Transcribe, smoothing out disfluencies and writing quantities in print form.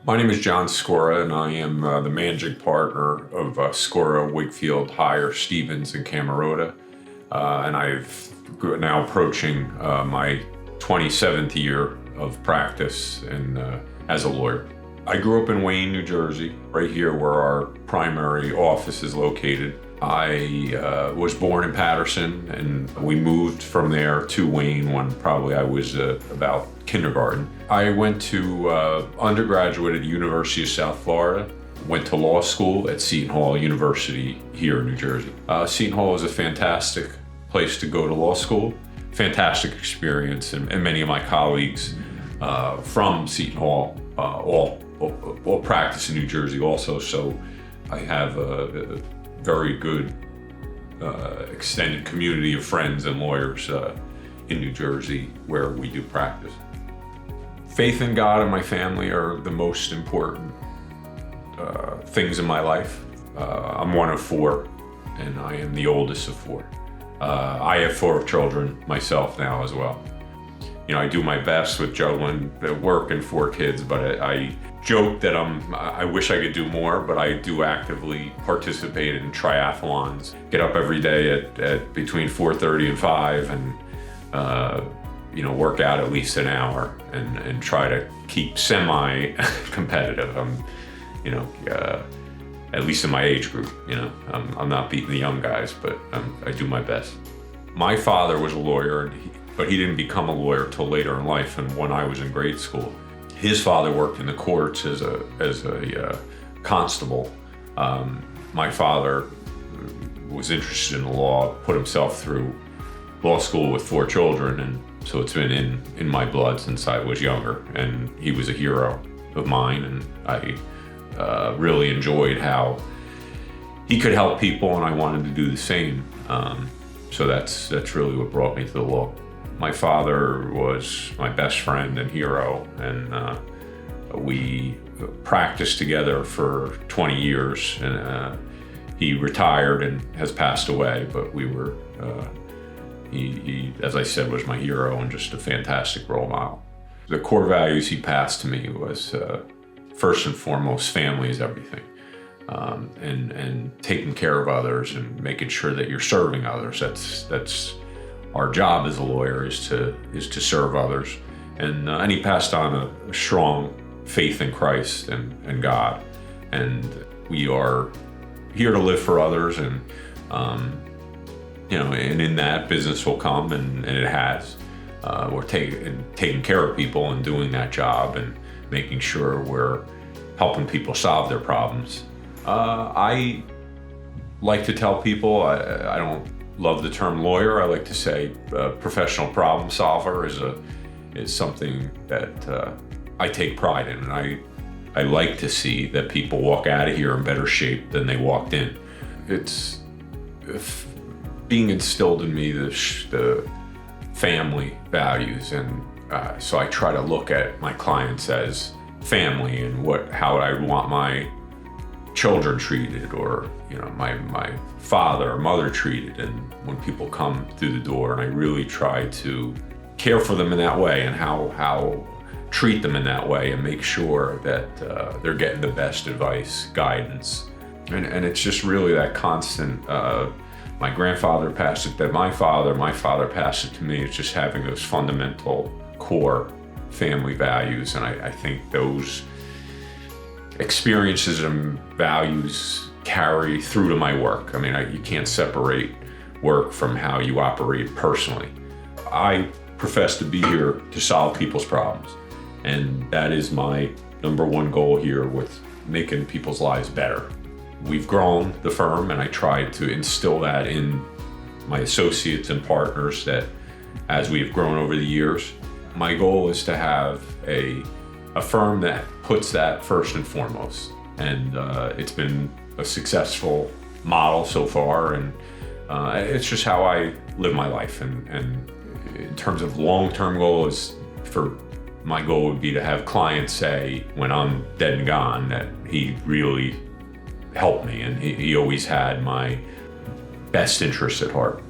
My name is John Scura, and I am the managing partner of Scura, Wigfield, Hire, Stevens, and Cammarota. And I've now approaching my 27th year of practice as a lawyer. I grew up in Wayne, New Jersey, right here where our primary office is located. I was born in Paterson, and we moved from there to Wayne when probably I was about kindergarten. I went to undergraduate at the University of South Florida, went to law school at Seton Hall University here in New Jersey. Seton Hall is a fantastic place to go to law school, fantastic experience, and many of my colleagues from Seton Hall all practice in New Jersey also, so I have a very good extended community of friends and lawyers in New Jersey where we do practice. Faith in God and my family are the most important things in my life. I'm one of four, and I am the oldest of four. I have four children myself now as well. You know, I do my best with juggling work and four kids, but I joke that I wish I could do more, but I do actively participate in triathlons. Get up every day at between 4:30 and 5 and work out at least an hour and try to keep semi-competitive. At least in my age group, I'm not beating the young guys, but I do my best. My father was a lawyer, but he didn't become a lawyer till later in life, and when I was in grade school. His father worked in the courts as a constable. My father was interested in the law, put himself through law school with four children, and so it's been in my blood since I was younger, and he was a hero of mine, and I really enjoyed how he could help people, and I wanted to do the same. So that's really what brought me to the law. My father was my best friend and hero, and we practiced together for 20 years, and he retired and has passed away, but he, as I said, was my hero and just a fantastic role model. The core values he passed to me was, first and foremost, family is everything. And taking care of others and making sure that you're serving others. That's our job as a lawyer is to serve others. And he passed on a strong faith in Christ and God. And we are here to live for others, and and in that, business will come, and it has. We're taking care of people and doing that job and making sure we're helping people solve their problems. I like to tell people, I don't love the term lawyer. I like to say professional problem solver is something that I take pride in, and I like to see that people walk out of here in better shape than they walked in. It's being instilled in me the family values, and so I try to look at my clients as family and how I want my children treated, or my father or mother treated, and when people come through the door, and I really try to care for them in that way, and how treat them in that way, and make sure that they're getting the best advice, guidance, and it's just really that constant. My grandfather passed it, that my father passed it to me. It's just having those fundamental core family values, and I think those experiences and values carry through to my work. I mean, you can't separate work from how you operate personally. I profess to be here to solve people's problems, and that is my number one goal here with making people's lives better. We've grown the firm, and I try to instill that in my associates and partners, that as we've grown over the years, my goal is to have a firm that puts that first and foremost. And it's been a successful model so far, and it's just how I live my life. And in terms of long-term goals, my goal would be to have clients say, when I'm dead and gone, that he really helped me, and he always had my best interests at heart.